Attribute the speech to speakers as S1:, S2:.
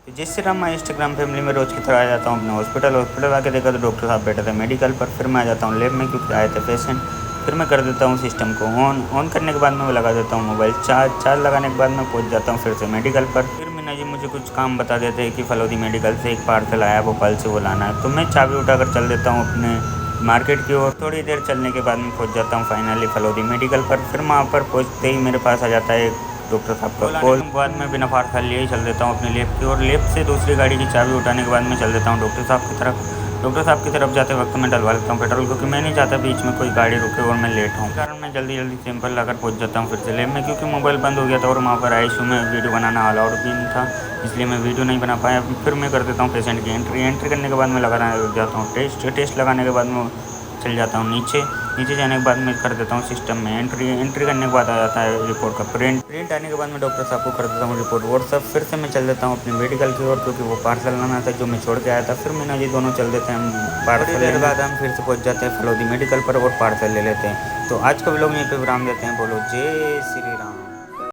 S1: जय श्री राम। मैं Instagram family में रोज़ की तरह आ जाता हूँ अपने हॉस्पिटल आके देखा तो डॉक्टर साहब बैठे थे मेडिकल पर। फिर मैं आ जाता हूँ लैब में क्योंकि आए थे पेशेंट। फिर मैं कर देता हूँ सिस्टम को ऑन करने के बाद मैं लगा देता हूँ मोबाइल चार्ज लगाने के बाद मैं पहुँच जाता हूँ फिर से मेडिकल पर। फिर मीना जी मुझे कुछ काम बता देते हैं कि फलौदी मेडिकल से एक पार्सल आया भोपाल से, वो लाना है। तो मैं चाबी उठाकर चल देता हूँ अपने मार्केट की ओर। थोड़ी देर चलने के बाद मैं पहुँच जाता हूँ फाइनली फलौदी मेडिकल पर। फिर वहाँ पर पहुँचते ही मेरे पास आ जाता है डॉक्टर साहब का कॉल। बाद में बिना फाड़ खा लिए ही चल देता हूँ अपनी लेफ्ट की ओर। लेफ्ट से दूसरी गाड़ी की चाबी उठाने के बाद मैं चल देता हूँ डॉक्टर साहब की तरफ। डॉक्टर साहब की तरफ जाते वक्त मैं डलवा लेता हूँ पेट्रोल, क्योंकि मैं नहीं चाहता बीच में कोई गाड़ी रुके और मैं लेट हूँ। कारण मैं जल्दी जल्दी सैंपल लाकर पहुँच जाता हूँ फिर से लैब में, क्योंकि मोबाइल बंद हो गया था और वहाँ पर आईसीयू में वीडियो बनाना अलाउड भी नहीं था, इसलिए मैं वीडियो नहीं बना पाया। फिर मैं कर देता हूँ पेशेंट की एंट्री करने के बाद मैं लगाना जाता हूँ टेस्ट लगाने के बाद मैं चल जाता हूँ नीचे जाने के बाद मैं कर देता हूँ सिस्टम में एंट्री करने के बाद आ जाता है रिपोर्ट का प्रिंट आने के बाद मैं डॉक्टर साहब को कर देता हूँ रिपोर्ट व्हाट्सअप। फिर से मैं चल देता हूँ अपनी मेडिकल की ओर, क्योंकि वो पार्सल लाना था जो मैं छोड़ के आया था। फिर मीना जी दोनों चल देते हैं हम पार्सल लेने। बाद हम फिर से पहुँच जाते हैं फलौदी मेडिकल पर और पार्सल ले लेते हैं। तो आज का व्लॉग यहीं पे विराम देते हैं। बोलो जय श्री राम।